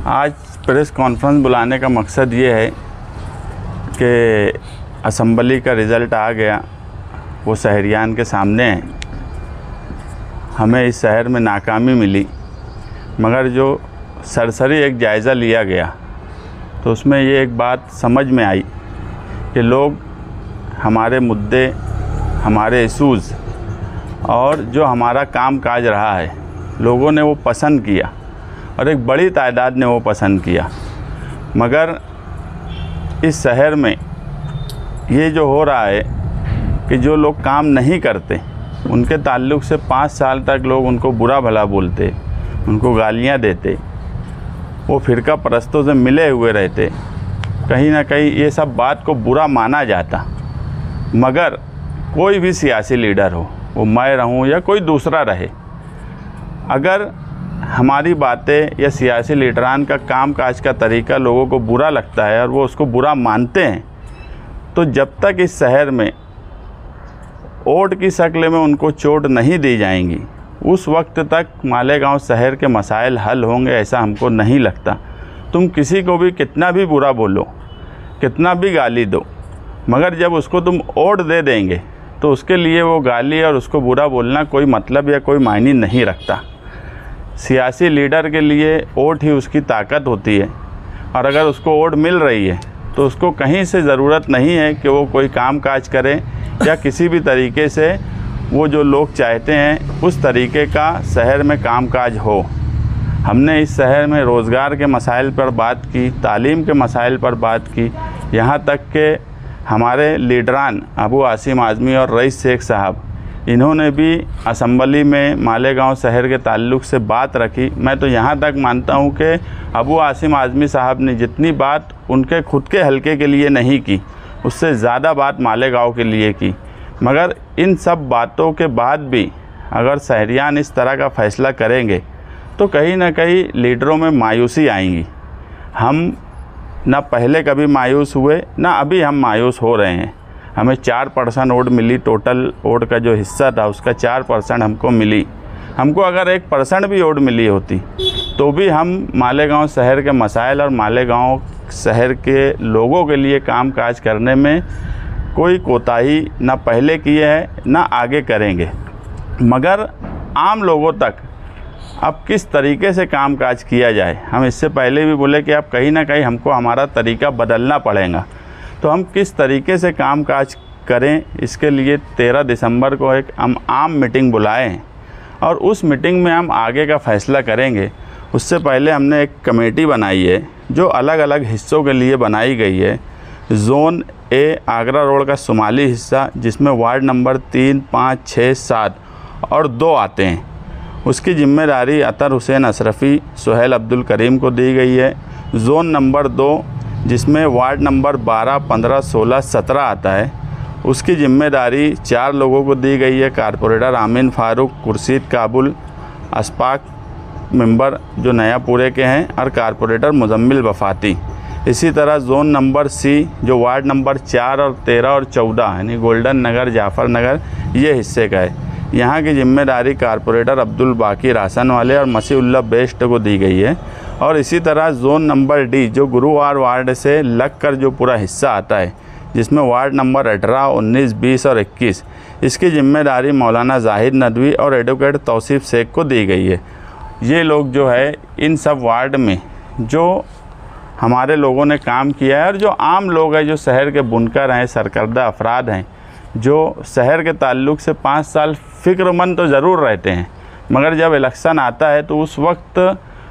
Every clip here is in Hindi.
आज प्रेस कॉन्फ्रेंस बुलाने का मकसद ये है कि असम्बली का रिज़ल्ट आ गया, वो शहरियान के सामने है। हमें इस शहर में नाकामी मिली, मगर जो सरसरी एक जायज़ा लिया गया तो उसमें ये एक बात समझ में आई कि लोग हमारे मुद्दे, हमारे इशूज़ और जो हमारा काम काज रहा है, लोगों ने वो पसंद किया और एक बड़ी तादाद ने वो पसंद किया। मगर इस शहर में ये जो हो रहा है कि जो लोग काम नहीं करते उनके ताल्लुक़ से 5 साल तक लोग उनको बुरा भला बोलते, उनको गालियाँ देते, वो फ़िरका परस्तों से मिले हुए रहते। कहीं ना कहीं ये सब बात को बुरा माना जाता। मगर कोई भी सियासी लीडर हो, वो मैं रहूं या कोई दूसरा रहे, अगर हमारी बातें या सियासी लीडरान का काम काज का तरीका लोगों को बुरा लगता है और वो उसको बुरा मानते हैं, तो जब तक इस शहर में वोट की शक्ल में उनको चोट नहीं दी जाएंगी, उस वक्त तक मालेगांव शहर के मसाइल हल होंगे ऐसा हमको नहीं लगता। तुम किसी को भी कितना भी बुरा बोलो, कितना भी गाली दो, मगर जब उसको तुम वोट दे देंगे तो उसके लिए वो गाली और उसको बुरा बोलना कोई मतलब या कोई मायने नहीं रखता। सियासी लीडर के लिए वोट ही उसकी ताकत होती है, और अगर उसको वोट मिल रही है तो उसको कहीं से ज़रूरत नहीं है कि वो कोई काम काज करे या किसी भी तरीके से वो जो लोग चाहते हैं उस तरीके का शहर में काम काज हो। हमने इस शहर में रोज़गार के मसाइल पर बात की, तालीम के मसाइल पर बात की, यहाँ तक कि हमारे लीडरान अबू आसिम आज़मी और रईस शेख साहब, इन्होंने भी असम्बली में मालेगांव शहर के ताल्लुक़ से बात रखी। मैं तो यहाँ तक मानता हूँ कि अबू आसिम आज़मी साहब ने जितनी बात उनके खुद के हलके के लिए नहीं की, उससे ज़्यादा बात मालेगांव के लिए की। मगर इन सब बातों के बाद भी अगर शहरियान इस तरह का फ़ैसला करेंगे तो कहीं ना कहीं लीडरों में मायूसी आएंगी। हम ना पहले कभी मायूस हुए, ना अभी हम मायूस हो रहे हैं। हमें 4% वोट मिली, टोटल वोट का जो हिस्सा था उसका 4% हमको मिली। हमको अगर 1% भी वोट मिली होती तो भी हम मालेगांव शहर के मसाइल और मालेगांव शहर के लोगों के लिए काम काज करने में कोई कोताही ना पहले किए हैं ना आगे करेंगे। मगर आम लोगों तक अब किस तरीके से काम काज किया जाए, हम इससे पहले भी बोले कि अब कहीं ना कहीं हमको हमारा तरीका बदलना पड़ेगा। तो हम किस तरीके से काम काज करें, इसके लिए 13 दिसंबर को एक हम आम मीटिंग बुलाए हैं और उस मीटिंग में हम आगे का फ़ैसला करेंगे। उससे पहले हमने एक कमेटी बनाई है जो अलग अलग हिस्सों के लिए बनाई गई है। ज़ोन ए आगरा रोड का शुमाली हिस्सा, जिसमें वार्ड नंबर 3, 5, 6, 7 और 2 आते हैं, उसकी ज़िम्मेदारी अतर हुसैन अशरफ़ी, सुहेल अब्दुल करीम को दी गई है। ज़ोन नंबर 2, जिसमें वार्ड नंबर 12, 15, 16, 17 आता है, उसकी ज़िम्मेदारी 4 लोगों को दी गई है। कारपोरेटर आमीन फ़ारूक, खुर्शीद काबुल, अशफाक मेंबर जो नयापुरे के हैं, और कारपोरेटर मुजम्मिल वफ़ाती। इसी तरह ज़ोन नंबर सी, जो वार्ड नंबर 4 और 13 और 14 यानी गोल्डन नगर, जाफ़र नगर, ये हिस्से का है, यहाँ की ज़िम्मेदारी कारपोरेटर अब्दुल बाकी रासन वाले और मसीउल्लाह बेस्ट को दी गई है। और इसी तरह ज़ोन नंबर डी, जो गुरुवार वार्ड से लग कर जो पूरा हिस्सा आता है, जिसमें वार्ड नंबर 18, 19, 20 और 21, इसकी ज़िम्मेदारी मौलाना जाहिद नदवी और एडवोकेट तौसीफ़ शेख को दी गई है। ये लोग जो है इन सब वार्ड में जो हमारे लोगों ने काम किया है, और जो आम लोग हैं, जो शहर के बुनकर हैं, सरकर्दा अफराद हैं, जो शहर के ताल्लुक़ से 5 साल फ़िक्रमंद तो ज़रूर रहते हैं, मगर जब इलेक्शन आता है तो उस वक्त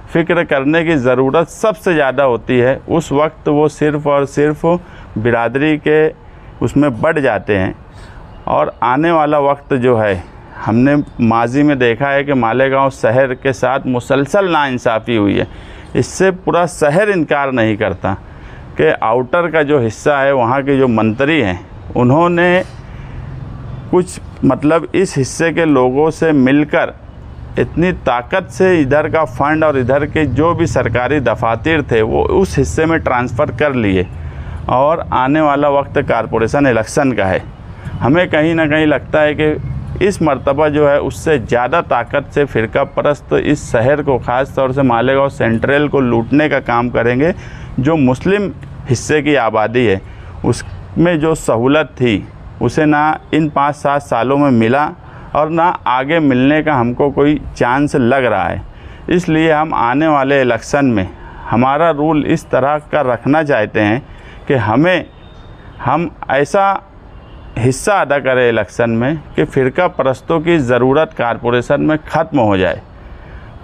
फ़िक्र करने की ज़रूरत सबसे ज़्यादा होती है। उस वक्त वो सिर्फ़ और सिर्फ बिरादरी के उसमें बढ़ जाते हैं। और आने वाला वक्त जो है, हमने माजी में देखा है कि मालेगांव शहर के साथ मुसलसल नाइंसाफ़ी हुई है। इससे पूरा शहर इनकार नहीं करता कि आउटर का जो हिस्सा है, वहाँ के जो मंत्री हैं, उन्होंने कुछ मतलब इस हिस्से के लोगों से मिलकर इतनी ताकत से इधर का फ़ंड और इधर के जो भी सरकारी दफातर थे वो उस हिस्से में ट्रांसफ़र कर लिए। और आने वाला वक्त कारपोरेशन इलेक्शन का है। हमें कहीं ना कहीं लगता है कि इस मर्तबा जो है उससे ज़्यादा ताकत से फ़िरका परस्त इस शहर को, ख़ास तौर से मालेगांव सेंट्रल को लूटने का काम करेंगे। जो मुस्लिम हिस्से की आबादी है उसमें जो सहूलत थी उसे ना इन 5-7 सालों में मिला और ना आगे मिलने का हमको कोई चांस लग रहा है। इसलिए हम आने वाले इलेक्शन में हमारा रूल इस तरह का रखना चाहते हैं कि हम ऐसा हिस्सा अदा करें इलेक्शन में कि फ़िरका परस्तों की ज़रूरत कारपोरेशन में ख़त्म हो जाए।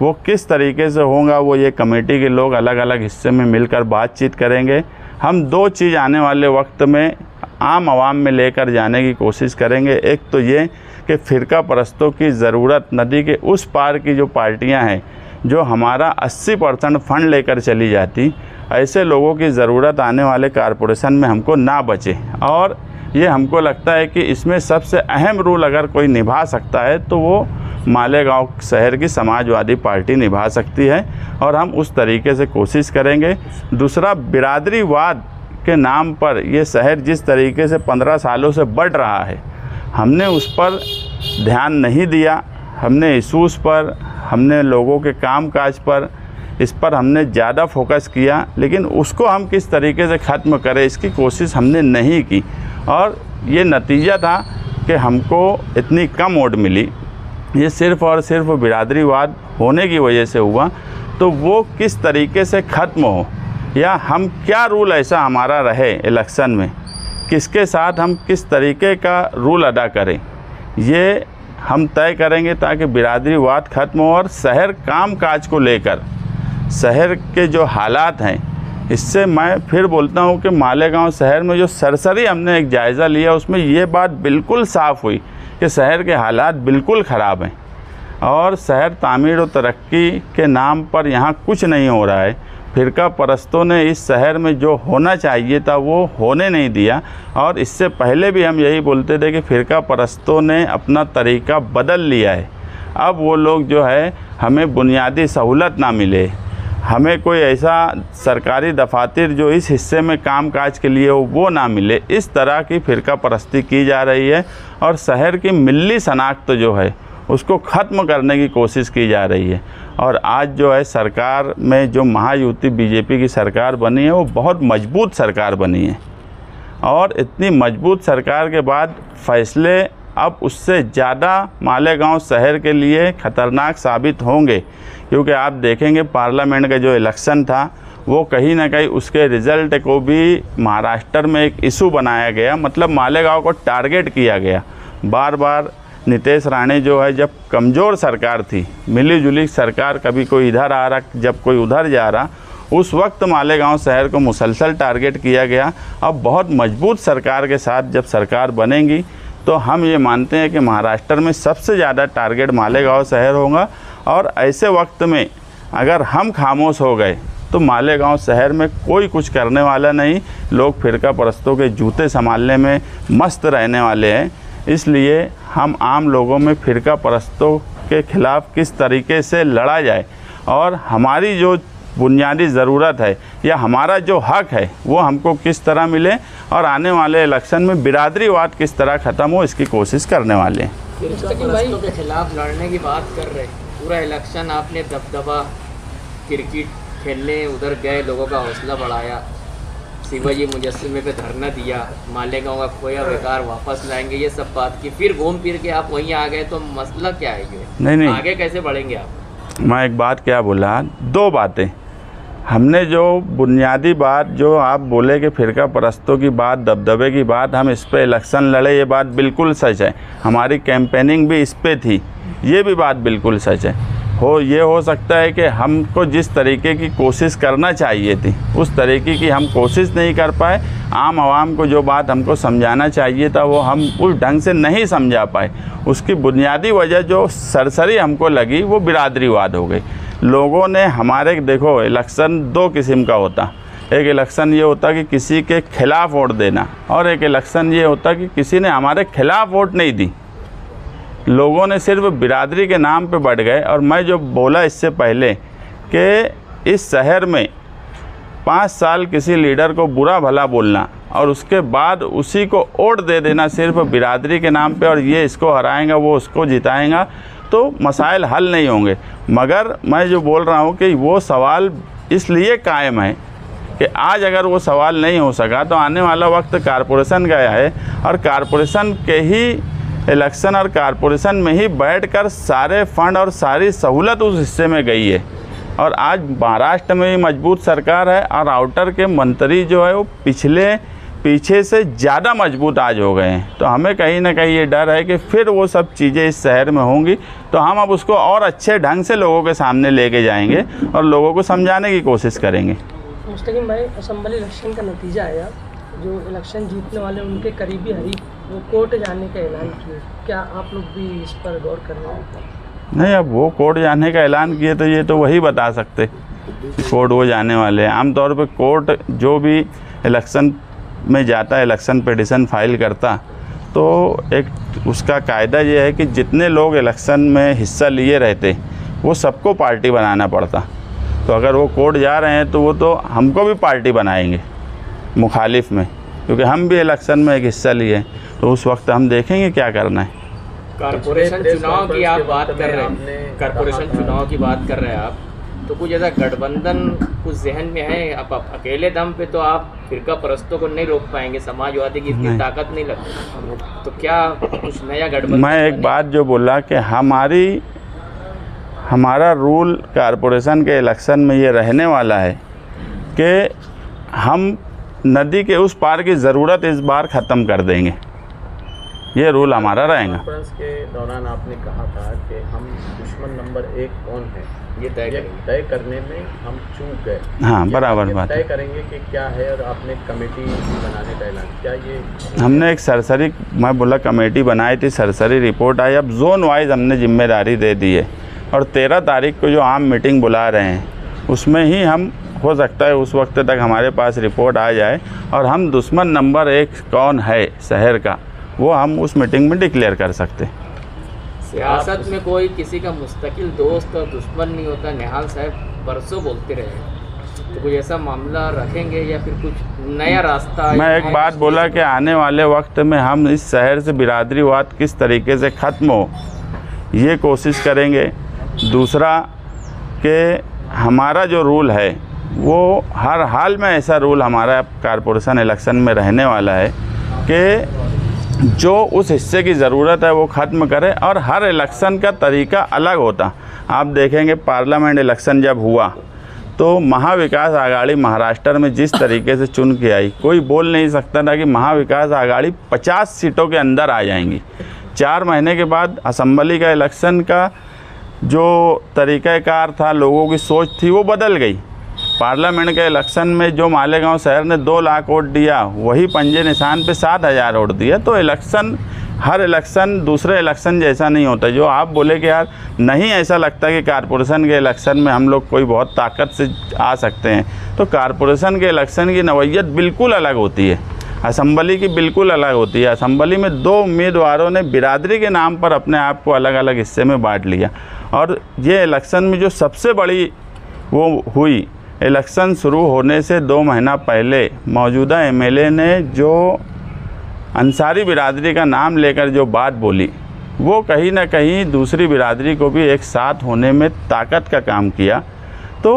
वो किस तरीके से होगा वो ये कमेटी के लोग अलग अलग हिस्से में मिलकर बातचीत करेंगे। हम 2 चीज़ आने वाले वक्त में आम आवाम में लेकर जाने की कोशिश करेंगे। एक तो ये कि फ़िरका परस्तों की ज़रूरत नदी के उस पार की जो पार्टियां हैं जो हमारा 80% फ़ंड लेकर चली जाती, ऐसे लोगों की ज़रूरत आने वाले कारपोरेशन में हमको ना बचे। और ये हमको लगता है कि इसमें सबसे अहम रोल अगर कोई निभा सकता है तो वो मालेगांव शहर की समाजवादी पार्टी निभा सकती है और हम उस तरीके से कोशिश करेंगे। दूसरा, बिरादरीवाद के नाम पर ये शहर जिस तरीके से 15 सालों से बढ़ रहा है, हमने उस पर ध्यान नहीं दिया। हमने इशूज़ पर, हमने लोगों के कामकाज पर, इस पर हमने ज़्यादा फोकस किया, लेकिन उसको हम किस तरीके से ख़त्म करें इसकी कोशिश हमने नहीं की। और ये नतीजा था कि हमको इतनी कम वोट मिली। ये सिर्फ़ और सिर्फ बिरादरीवाद होने की वजह से हुआ। तो वो किस तरीके से ख़त्म हो, या हम क्या रूल ऐसा हमारा रहे इलेक्शन में, किसके साथ हम किस तरीके का रूल अदा करें, ये हम तय करेंगे ताकि बिरादरीवाद ख़त्म हो। और शहर काम काज को लेकर शहर के जो हालात हैं, इससे मैं फिर बोलता हूँ कि मालेगांव शहर में जो सरसरी हमने एक जायज़ा लिया उसमें ये बात बिल्कुल साफ़ हुई कि शहर के हालात बिल्कुल ख़राब हैं और शहर तामीर और तरक्की के नाम पर यहाँ कुछ नहीं हो रहा है। फ़िरका परस्तों ने इस शहर में जो होना चाहिए था वो होने नहीं दिया। और इससे पहले भी हम यही बोलते थे कि फ़िरका परस्तों ने अपना तरीका बदल लिया है। अब वो लोग जो है हमें बुनियादी सहूलत ना मिले, हमें कोई ऐसा सरकारी दफातर जो इस हिस्से में कामकाज के लिए हो वो ना मिले, इस तरह की फ़िरका परस्ती की जा रही है। और शहर की मिली शनाख्त जो है उसको ख़त्म करने की कोशिश की जा रही है। और आज जो है सरकार में जो महायुति बीजेपी की सरकार बनी है वो बहुत मजबूत सरकार बनी है। और इतनी मजबूत सरकार के बाद फ़ैसले अब उससे ज़्यादा मालेगांव शहर के लिए ख़तरनाक साबित होंगे, क्योंकि आप देखेंगे पार्लियामेंट का जो इलेक्शन था वो कहीं ना कहीं उसके रिज़ल्ट को भी महाराष्ट्र में एक इशू बनाया गया, मतलब मालेगांव को टारगेट किया गया। बार बार नीतीश राणे जो है, जब कमज़ोर सरकार थी, मिली जुली सरकार, कभी कोई इधर आ रहा जब कोई उधर जा रहा, उस वक्त मालेगांव शहर को मुसलसल टारगेट किया गया। अब बहुत मजबूत सरकार के साथ जब सरकार बनेगी तो हम ये मानते हैं कि महाराष्ट्र में सबसे ज़्यादा टारगेट मालेगांव शहर होगा। और ऐसे वक्त में अगर हम खामोश हो गए तो मालेगांव शहर में कोई कुछ करने वाला नहीं। लोग फ़िरका परस्तों के जूते संभालने में मस्त रहने वाले हैं। इसलिए हम आम लोगों में फ़िरका परस्तों के ख़िलाफ़ किस तरीके से लड़ा जाए और हमारी जो बुनियादी ज़रूरत है या हमारा जो हक है वो हमको किस तरह मिले, और आने वाले इलेक्शन में बिरादरीवाद किस तरह ख़त्म हो, इसकी कोशिश करने वाले हैं। परस्तों के खिलाफ लड़ने की बात कर रहे, पूरा इलेक्शन आपने दबदबा, क्रिकेट खेलने उधर गए, लोगों का हौसला बढ़ाया, शिवाजी मुजस्सिमे पे धरना दिया, मालेगांव का खोया बेकार वापस लाएंगे, ये सब बात की, फिर घूम फिर के आप वहीं आ गए, तो मसला क्या है ये? नहीं, आगे कैसे बढ़ेंगे आप? मैं एक बात क्या बोला, 2 बातें हमने जो बुनियादी बात जो आप बोले कि फ़िरका परस्तों की बात, दबदबे की बात, हम इस पे इलेक्शन लड़े, ये बात बिल्कुल सच है। हमारी कैंपेनिंग भी इस पे थी, ये भी बात बिल्कुल सच है। ये हो सकता है कि हमको जिस तरीके की कोशिश करना चाहिए थी उस तरीके की हम कोशिश नहीं कर पाए। आम आवाम को जो बात हमको समझाना चाहिए था वो हम उस ढंग से नहीं समझा पाए। उसकी बुनियादी वजह जो सरसरी हमको लगी वो बिरादरीवाद हो गई। लोगों ने हमारे, देखो इलेक्शन 2 किस्म का होता, एक इलेक्शन ये होता कि किसी के खिलाफ़ वोट देना, और एक इलेक्शन ये होता कि किसी ने हमारे खिलाफ़ वोट नहीं दी। लोगों ने सिर्फ बिरादरी के नाम पे बढ़ गए। और मैं जो बोला इससे पहले कि इस शहर में 5 साल किसी लीडर को बुरा भला बोलना और उसके बाद उसी को वोट दे देना सिर्फ बिरादरी के नाम पे, और ये इसको हराएगा वो उसको जिताएगा, तो मसाइल हल नहीं होंगे। मगर मैं जो बोल रहा हूँ कि वो सवाल इसलिए कायम है कि आज अगर वो सवाल नहीं हो सका तो आने वाला वक्त कारपोरेशन गया है, और कारपोरेशन के ही इलेक्शन और कारपोरेशन में ही बैठकर सारे फंड और सारी सहूलत उस हिस्से में गई है। और आज महाराष्ट्र में भी मजबूत सरकार है, और आउटर के मंत्री जो है वो पीछे से ज़्यादा मजबूत आज हो गए हैं। तो हमें कहीं ना कहीं ये डर है कि फिर वो सब चीज़ें इस शहर में होंगी, तो हम अब उसको और अच्छे ढंग से लोगों के सामने लेके जाएंगे और लोगों को समझाने की कोशिश करेंगे। मुस्तकीम भाई, असेंबली इलेक्शन का नतीजा आया, जो इलेक्शन जीतने वाले उनके करीबी हरीफ वो कोर्ट जाने का ऐलान किए, क्या आप लोग भी इस पर गौर कर रहे हैं? नहीं, अब वो कोर्ट जाने का ऐलान किए तो ये तो वही बता सकते कि कोर्ट वो जाने वाले हैं। आमतौर पे कोर्ट जो भी इलेक्शन में जाता है, इलेक्शन पिटीशन फाइल करता, तो एक उसका कायदा ये है कि जितने लोग इलेक्शन में हिस्सा लिए रहते वो सबको पार्टी बनाना पड़ता। तो अगर वो कोर्ट जा रहे हैं तो वो तो हमको भी पार्टी बनाएंगे मुखालिफ में, क्योंकि हम भी इलेक्शन में एक हिस्सा लिए, तो उस वक्त हम देखेंगे क्या करना है। कारपोरेशन चुनाव की आप बात कर रहे हैं, कारपोरेशन चुनाव की बात कर रहे हैं आप, तो कुछ ऐसा गठबंधन कुछ जहन में है? आप अकेले दम पे तो आप फिरका परस्तों को नहीं रोक पाएंगे, समाजवादी की इतनी ताकत नहीं लगती, तो क्या कुछ नया गठबंधन? मैं एक बात जो बोला कि हमारा रूल कारपोरेशन के इलेक्शन में ये रहने वाला है कि हम नदी के उस पार की ज़रूरत इस बार ख़त्म कर देंगे, ये रूल हमारा रहेगा। कॉन्फ्रेंस के दौरान आपने कहा था कि हम दुश्मन नंबर 1 कौन है ये तय करने में हम चूक गए। हाँ, बराबर बात तय करेंगे कि क्या है, और आपने कमेटी बनाने का ऐलान, क्या ये हमने एक सरसरी, मैं बोला कमेटी बनाई थी, सरसरी रिपोर्ट आई, अब जोन वाइज हमने जिम्मेदारी दे दी है, और 13 तारीख को जो आम मीटिंग बुला रहे हैं उसमें ही हम, हो सकता है उस वक्त तक हमारे पास रिपोर्ट आ जाए और हम दुश्मन नंबर 1 कौन है शहर का वो हम उस मीटिंग में डिक्लेयर कर सकते। सियासत में कोई किसी का मुस्तकिल दोस्त और दुश्मन नहीं होता, निहाल साहब बरसों बोलते रहे, तो कुछ ऐसा मामला रखेंगे या फिर कुछ नया रास्ता? मैं एक बात बोला कि आने वाले वक्त में हम इस शहर से बिरादरीवाद किस तरीके से ख़त्म हो ये कोशिश करेंगे। दूसरा कि हमारा जो रूल है वो हर हाल में ऐसा रूल हमारा कारपोरेशन इलेक्शन में रहने वाला है कि जो उस हिस्से की ज़रूरत है वो ख़त्म करे, और हर इलेक्शन का तरीका अलग होता। आप देखेंगे पार्लियामेंट इलेक्शन जब हुआ तो महाविकास आघाड़ी महाराष्ट्र में जिस तरीके से चुन के आई, कोई बोल नहीं सकता था कि महाविकास आघाड़ी 50 सीटों के अंदर आ जाएंगी। 4 महीने के बाद असेंबली का इलेक्शन का जो तरीक़ाकार था, लोगों की सोच थी, वो बदल गई। पार्लियामेंट के इलेक्शन में जो मालेगांव शहर ने 2 लाख वोट दिया, वही पंजे निशान पे 7,000 वोट दिया। तो इलेक्शन, हर इलेक्शन दूसरे इलेक्शन जैसा नहीं होता। जो आप बोले कि यार नहीं ऐसा लगता कि कारपोरेशन के इलेक्शन में हम लोग कोई बहुत ताकत से आ सकते हैं, तो कारपोरेशन के इलेक्शन की नौइयत बिल्कुल अलग होती है, असेंबली की बिल्कुल अलग होती है। असेंबली में 2 उम्मीदवारों ने बिरादरी के नाम पर अपने आप को अलग अलग हिस्से में बांट लिया, और ये इलेक्शन में जो सबसे बड़ी वो हुई, इलेक्शन शुरू होने से 2 महीना पहले मौजूदा एमएलए ने जो अंसारी बिरादरी का नाम लेकर जो बात बोली, वो कहीं ना कहीं दूसरी बिरादरी को भी एक साथ होने में ताकत का काम किया। तो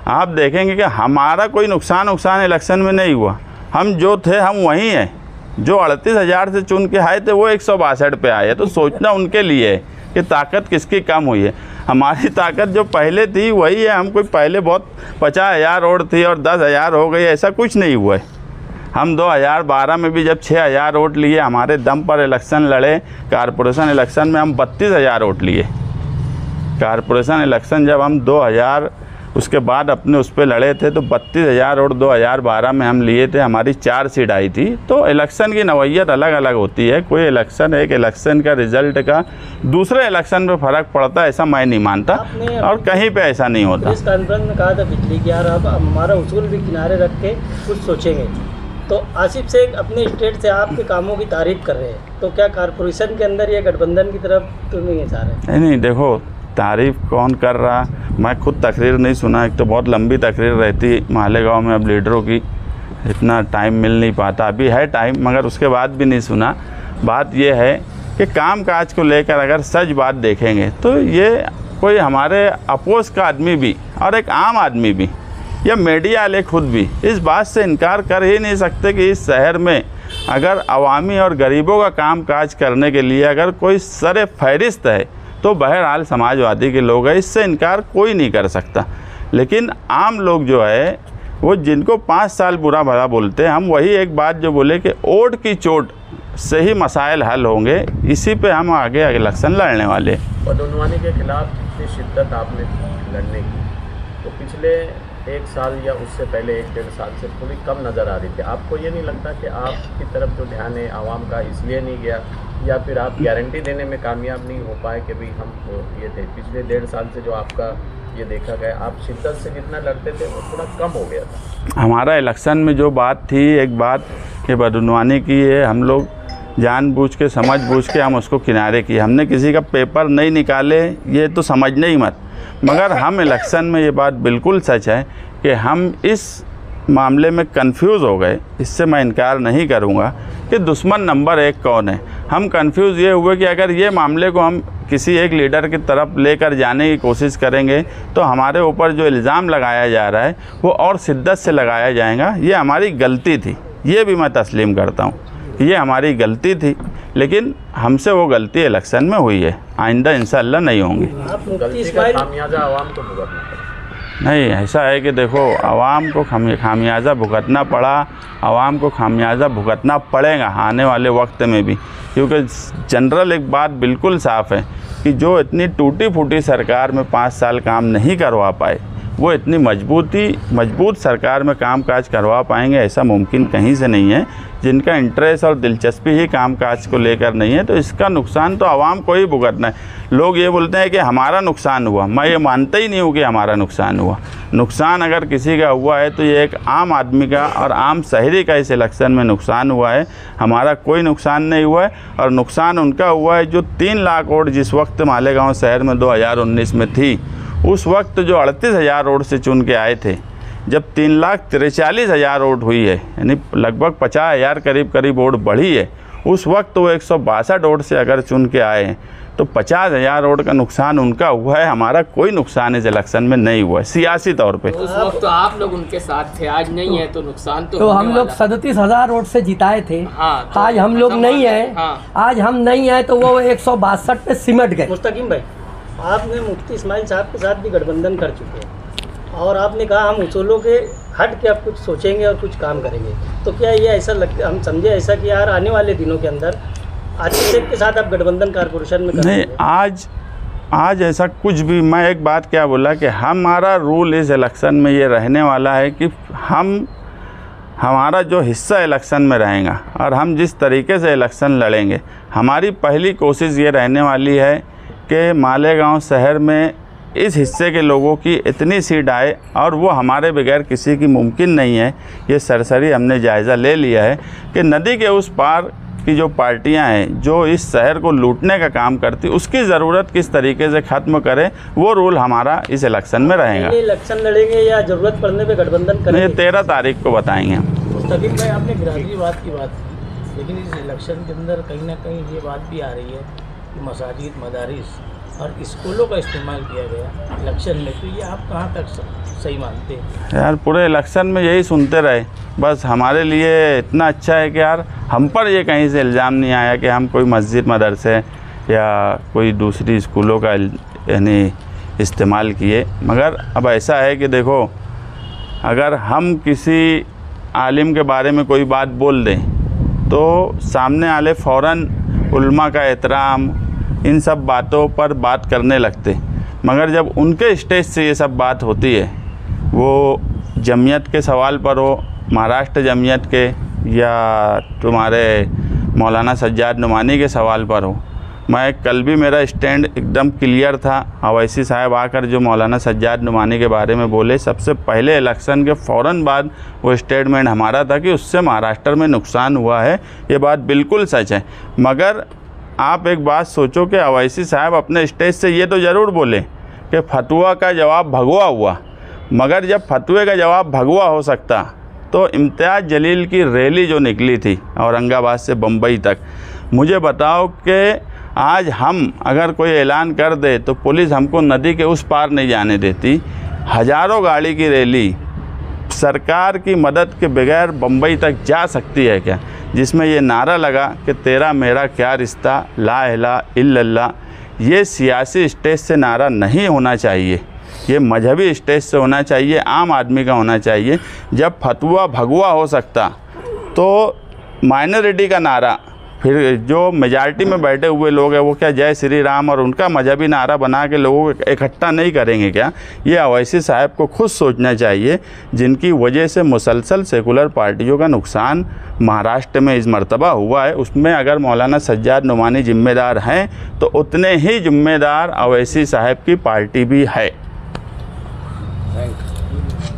आप देखेंगे कि हमारा कोई नुकसान इलेक्शन में नहीं हुआ। हम जो थे हम वहीं हैं, जो 38,000 से चुन के आए थे वो 162 पे आए। तो सोचना उनके लिए है कि ताकत किसकी कम हुई है। हमारी ताकत जो पहले थी वही है। हम कोई पहले बहुत 50,000 वोट थी और 10,000 हो गई, ऐसा कुछ नहीं हुआ है। हम 2012 में भी जब 6,000 वोट लिए, हमारे दम पर इलेक्शन लड़े। कारपोरेशन इलेक्शन में हम 32,000 वोट लिए। कारपोरेशन इलेक्शन जब हम 2000 उसके बाद अपने उस पर लड़े थे तो 32,000 वोट 2012 में हम लिए थे, हमारी 4 सीट आई थी। तो इलेक्शन की नौइयत अलग अलग होती है। कोई इलेक्शन, एक इलेक्शन का रिजल्ट का दूसरे इलेक्शन पे फ़र्क पड़ता है, ऐसा मैं नहीं मानता, और कहीं पे ऐसा नहीं होता। प्रेस कॉन्फ्रेंस में कहा था बिजली की, यार अब हमारा उसूल भी किनारे रख के कुछ सोचेंगे। तो आसिफ शेख अपने स्टेट से आपके कामों की तारीफ कर रहे हैं, तो क्या कारपोरेशन के अंदर ये गठबंधन की तरफ तो नहीं है सारे? नहीं, देखो तारीफ़ कौन कर रहा, मैं खुद तकरीर नहीं सुना। एक तो बहुत लंबी तकरीर रहती मालेगांव में अब लीडरों की, इतना टाइम मिल नहीं पाता, अभी है टाइम मगर उसके बाद भी नहीं सुना। बात ये है कि काम काज को लेकर अगर सच बात देखेंगे तो ये कोई हमारे अपोज का आदमी भी और एक आम आदमी भी या मीडिया वाले खुद भी इस बात से इनकार कर ही नहीं सकते कि इस शहर में अगर अवामी और गरीबों का काम काज करने के लिए अगर कोई सरे फहरिस्त है तो बहरहाल समाजवादी के लोग हैं, इससे इनकार कोई नहीं कर सकता। लेकिन आम लोग जो है वो जिनको 5 साल बुरा भला बोलते हैं, हम वही एक बात जो बोले कि ओट की चोट से ही मसाइल हल होंगे, इसी पे हम आगे इलेक्शन लड़ने वाले। बदनवानी के खिलाफ जितनी शिद्दत आपने लड़ने की तो पिछले 1 साल या उससे पहले 1-1.5 साल से थोड़ी कम नज़र आ रही थी। आपको ये नहीं लगता कि आपकी तरफ जो ध्यान है आवाम का इसलिए नहीं गया, या फिर आप गारंटी देने में कामयाब नहीं हो पाए कि भाई हम ये थे? पिछले 1.5 साल से जो आपका ये देखा गया, आप शिद्दत से जितना लड़ते थे वो थोड़ा कम हो गया था। हमारा इलेक्शन में जो बात थी, एक बात कि बदनवानी की है, हम लोग जानबूझ के समझबूझ के हम उसको किनारे किए। हमने किसी का पेपर नहीं निकाले, ये तो समझने ही मत। मगर हम इलेक्शन में ये बात बिल्कुल सच है कि हम इस मामले में कंफ्यूज हो गए, इससे मैं इनकार नहीं करूँगा कि दुश्मन नंबर 1 कौन है। हम कंफ्यूज ये हुए कि अगर ये मामले को हम किसी एक लीडर की तरफ लेकर जाने की कोशिश करेंगे तो हमारे ऊपर जो इल्ज़ाम लगाया जा रहा है वो और शिद्दत से लगाया जाएगा। ये हमारी गलती थी, ये भी मैं तस्लीम करता हूँ, ये हमारी गलती थी, लेकिन हमसे वो गलती इलेक्शन में हुई है, आइंदा इंशाअल्लाह नहीं होंगी। गलती का खामियाजा आवाम को भुगतना पड़ा। नहीं, ऐसा है कि देखो आवाम को खामियाजा भुगतना पड़ा, आवाम को खामियाजा भुगतना पड़ेगा आने वाले वक्त में भी, क्योंकि जनरल एक बात बिल्कुल साफ़ है कि जो इतनी टूटी फूटी सरकार में 5 साल काम नहीं करवा पाए वो इतनी मजबूत सरकार में काम काज करवा पाएंगे ऐसा मुमकिन कहीं से नहीं है। जिनका इंटरेस्ट और दिलचस्पी ही काम काज को लेकर नहीं है तो इसका नुकसान तो आवाम को ही भुगतना है। लोग ये बोलते हैं कि हमारा नुकसान हुआ, मैं ये मानता ही नहीं हूँ कि हमारा नुकसान हुआ। नुकसान अगर किसी का हुआ है तो ये एक आम आदमी का और आम शहरी का इस इलेक्शन में नुकसान हुआ है, हमारा कोई नुकसान नहीं हुआ है। और नुकसान उनका हुआ है जो 3 लाख वोट जिस वक्त मालेगांव शहर में 2019 में थी, उस वक्त जो 38,000 वोट से चुन के आए थे, जब 3,43,000 वोट हुई है, यानी लगभग 50,000 करीब वोट बढ़ी है, उस वक्त वो 162 वोट से अगर चुन के आए हैं तो 50,000 वोट का नुकसान उनका हुआ है, हमारा कोई नुकसान इस इलेक्शन में नहीं हुआ है सियासी तौर पे। उस वक्त तो आप लोग उनके साथ थे, आज नहीं है तो नुकसान तो हम लोग 37,000 वोट से जिताए थे। हाँ, तो आज हम लोग नहीं है। हाँ। आज हम नहीं है तो वो 162 पे सिमट गए। मुस्तकीम भाई, आपने मुफ्ती इस्माइल साहब के साथ भी गठबंधन कर चुके हैं और आपने कहा हम उसूलों के हट के अब कुछ सोचेंगे और कुछ काम करेंगे, तो क्या ये ऐसा लगता, हम समझे ऐसा कि यार आने वाले दिनों के अंदर आतिफ शेख के साथ आप गठबंधन कॉर्पोरेशन में नहीं, आज ऐसा कुछ भी, मैं एक बात क्या बोला कि हमारा रूल इस इलेक्शन में ये रहने वाला है कि हमारा जो हिस्सा इलेक्शन में रहेगा और हम जिस तरीके से इलेक्शन लड़ेंगे, हमारी पहली कोशिश ये रहने वाली है कि मालेगांव शहर में इस हिस्से के लोगों की इतनी सीट आए, और वो हमारे बगैर किसी की मुमकिन नहीं है। ये सरसरी हमने जायज़ा ले लिया है कि नदी के उस पार की जो पार्टियां हैं जो इस शहर को लूटने का काम करती, उसकी ज़रूरत किस तरीके से ख़त्म करें, वो रूल हमारा इस इलेक्शन में रहेगा। इलेक्शन लड़ेंगे या ज़रूरत पड़ने पे गठबंधन करेंगे, 13 तारीख को बताएंगे। मुस्तकीम भाई, आपने बिरादरीवाद की बात की, लेकिन इस इलेक्शन के अंदर कहीं ना कहीं ये बात भी आ रही है कि मसाजिद, मदारिस और स्कूलों का इस्तेमाल किया गया इलेक्शन में, तो ये आप कहाँ तक सही मानते हैं? यार पूरे इलेक्शन में यही सुनते रहे, बस हमारे लिए इतना अच्छा है कि यार हम पर ये कहीं से इल्ज़ाम नहीं आया कि हम कोई मस्जिद, मदरसे या कोई दूसरी स्कूलों का यानी इस्तेमाल किए। मगर अब ऐसा है कि देखो, अगर हम किसी आलिम के बारे में कोई बात बोल दें तो सामने वाले फ़ौरन उल्मा का एहतराम, इन सब बातों पर बात करने लगते, मगर जब उनके स्टेज से ये सब बात होती है, वो जमीयत के सवाल पर हो, महाराष्ट्र जमीयत के या तुम्हारे मौलाना सज्जाद नुमानी के सवाल पर हो, मैं कल भी मेरा स्टैंड एकदम क्लियर था। अवैसी साहब आकर जो मौलाना सज्जाद नुमानी के बारे में बोले, सबसे पहले इलेक्शन के फ़ौरन बाद वो स्टेटमेंट हमारा था कि उससे महाराष्ट्र में नुकसान हुआ है, ये बात बिल्कुल सच है। मगर आप एक बात सोचो कि अवैसी साहब अपने स्टेज से ये तो ज़रूर बोले कि फतवा का जवाब भगवा हुआ, मगर जब फतवे का जवाब भगवा हो सकता तो इम्तियाज़ जलील की रैली जो निकली थी औरंगाबाद से बम्बई तक, मुझे बताओ कि आज हम अगर कोई ऐलान कर दे तो पुलिस हमको नदी के उस पार नहीं जाने देती। हज़ारों गाड़ी की रैली सरकार की मदद के बगैर बम्बई तक जा सकती है क्या, जिसमें ये नारा लगा कि तेरा मेरा क्या रिश्ता, ला इलाहा इल्लल्लाह। ये सियासी स्टेज से नारा नहीं होना चाहिए, ये मजहबी स्टेज से होना चाहिए, आम आदमी का होना चाहिए। जब फतवा भगवा हो सकता तो माइनॉरिटी का नारा, फिर जो मेजॉरिटी में बैठे हुए लोग हैं वो क्या जय श्री राम और उनका मजहबी नारा बना के लोगों को इकट्ठा नहीं करेंगे क्या? ये अवैसी साहब को खुद सोचना चाहिए, जिनकी वजह से मुसलसल सेकुलर पार्टियों का नुकसान महाराष्ट्र में इस मर्तबा हुआ है। उसमें अगर मौलाना सज्जाद नुमानी ज़िम्मेदार हैं तो उतने ही ज़िम्मेदार अवैसी साहब की पार्टी भी है।